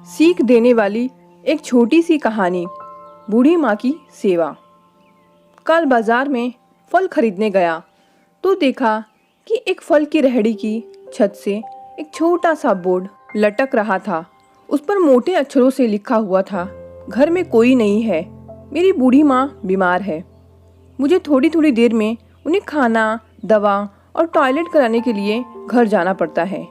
सीख देने वाली एक छोटी सी कहानी, बूढ़ी माँ की सेवा। कल बाजार में फल खरीदने गया तो देखा कि एक फल की रेहड़ी की छत से एक छोटा सा बोर्ड लटक रहा था। उस पर मोटे अक्षरों से लिखा हुआ था, घर में कोई नहीं है, मेरी बूढ़ी माँ बीमार है। मुझे थोड़ी थोड़ी देर में उन्हें खाना, दवा और टॉयलेट कराने के लिए घर जाना पड़ता है।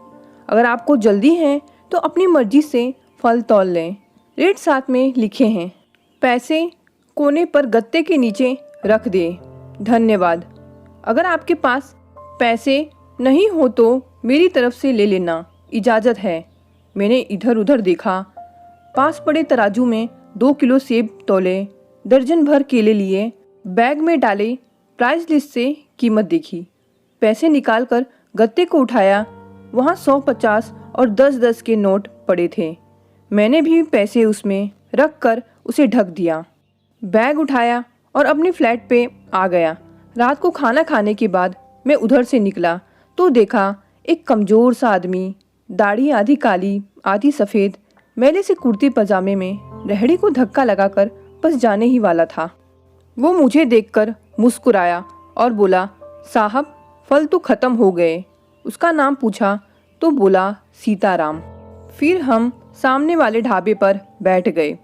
अगर आपको जल्दी है तो अपनी मर्जी से फल तौल लें। रेट साथ में लिखे हैं। पैसे कोने पर गत्ते के नीचे रख दें। धन्यवाद। अगर आपके पास पैसे नहीं हो तो मेरी तरफ से ले लेना, इजाज़त है। मैंने इधर उधर देखा। पास पड़े तराजू में 2 किलो सेब तौले, दर्जन भर केले लिए, बैग में डाले, प्राइस लिस्ट से कीमत देखी। पैसे निकालकर गत्ते को उठाया। वहाँ 100, 50 और 10-10 के नोट पड़े थे। मैंने भी पैसे उसमें रख कर उसे ढक दिया। बैग उठाया और अपने फ्लैट पे आ गया। रात को खाना खाने के बाद मैं उधर से निकला तो देखा एक कमज़ोर सा आदमी, दाढ़ी आधी काली आधी सफ़ेद, मैले से कुर्ते पजामे में रेहड़ी को धक्का लगाकर बस जाने ही वाला था। वो मुझे देखकर मुस्कुराया और बोला, साहब फल तो ख़त्म हो गए। उसका नाम पूछा तो बोला, सीताराम। फिर हम सामने वाले ढाबे पर बैठ गए।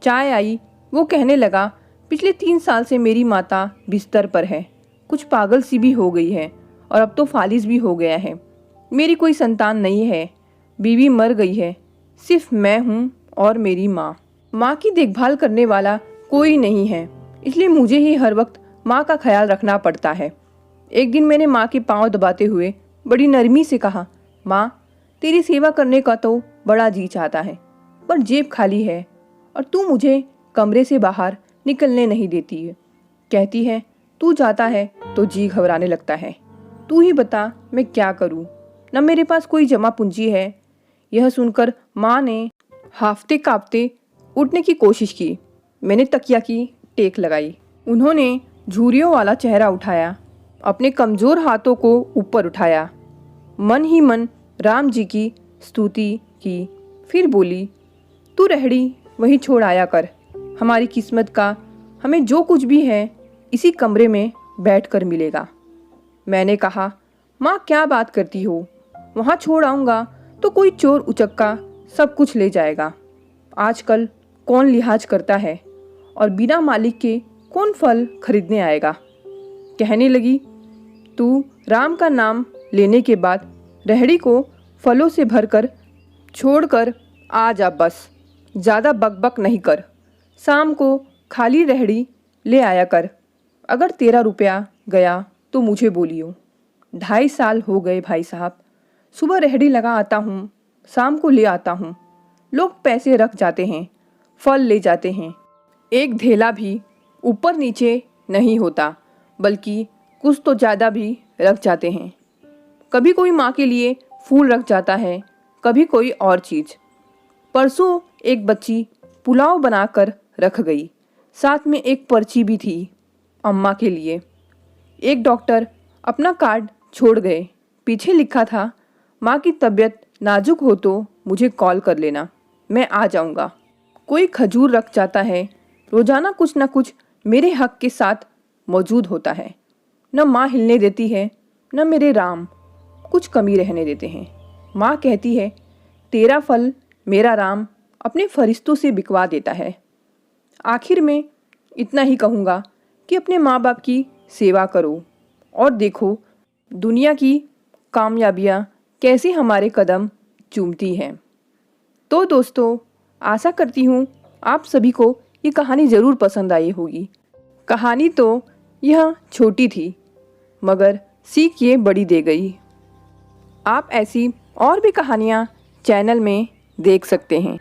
चाय आई। वो कहने लगा, पिछले 3 साल से मेरी माता बिस्तर पर है, कुछ पागल सी भी हो गई है और अब तो फालिज भी हो गया है। मेरी कोई संतान नहीं है, बीवी मर गई है, सिर्फ मैं हूँ और मेरी माँ। माँ की देखभाल करने वाला कोई नहीं है, इसलिए मुझे ही हर वक्त माँ का ख्याल रखना पड़ता है। एक दिन मैंने माँ के पाँव दबाते हुए बड़ी नरमी से कहा, माँ तेरी सेवा करने का तो बड़ा जी चाहता है, पर जेब खाली है और तू मुझे कमरे से बाहर निकलने नहीं देती है। कहती है तू जाता है तो जी घबराने लगता है। तू ही बता मैं क्या करूं, न मेरे पास कोई जमा पूंजी है। यह सुनकर माँ ने हाफते कांपते उठने की कोशिश की। मैंने तकिया की टेक लगाई। उन्होंने झुर्रियों वाला चेहरा उठाया, अपने कमज़ोर हाथों को ऊपर उठाया, मन ही मन राम जी की स्तुति की। फिर बोली, तू रेहड़ी वहीं छोड़ आया कर। हमारी किस्मत का हमें जो कुछ भी है इसी कमरे में बैठकर मिलेगा। मैंने कहा, माँ क्या बात करती हो, वहाँ छोड़ आऊँगा तो कोई चोर उचक्का सब कुछ ले जाएगा। आजकल कौन लिहाज करता है और बिना मालिक के कौन फल खरीदने आएगा। कहने लगी, तू राम का नाम लेने के बाद रेहड़ी को फलों से भरकर छोड़कर आ जा, बस ज़्यादा बकबक नहीं कर। शाम को खाली रेहड़ी ले आया कर। अगर तेरा रुपया गया तो मुझे बोलियो। 2.5 साल हो गए भाई साहब, सुबह रेहड़ी लगा आता हूँ, शाम को ले आता हूँ। लोग पैसे रख जाते हैं, फल ले जाते हैं, एक धेला भी ऊपर नीचे नहीं होता, बल्कि कुछ तो ज़्यादा भी रख जाते हैं। कभी कोई माँ के लिए फूल रख जाता है, कभी कोई और चीज़। परसों एक बच्ची पुलाव बनाकर रख गई, साथ में एक पर्ची भी थी अम्मा के लिए। एक डॉक्टर अपना कार्ड छोड़ गए, पीछे लिखा था, माँ की तबीयत नाजुक हो तो मुझे कॉल कर लेना, मैं आ जाऊँगा। कोई खजूर रख जाता है, रोज़ाना कुछ न कुछ मेरे हक के साथ मौजूद होता है। न माँ हिलने देती है, न मेरे राम कुछ कमी रहने देते हैं। माँ कहती है, तेरा फल मेरा राम अपने फरिश्तों से बिकवा देता है। आखिर में इतना ही कहूँगा कि अपने माँ बाप की सेवा करो और देखो दुनिया की कामयाबियाँ कैसे हमारे कदम चूमती हैं। तो दोस्तों, आशा करती हूँ आप सभी को ये कहानी ज़रूर पसंद आई होगी। कहानी तो यह छोटी थी, मगर सीख ये बड़ी दे गई। आप ऐसी और भी कहानियाँ चैनल में देख सकते हैं।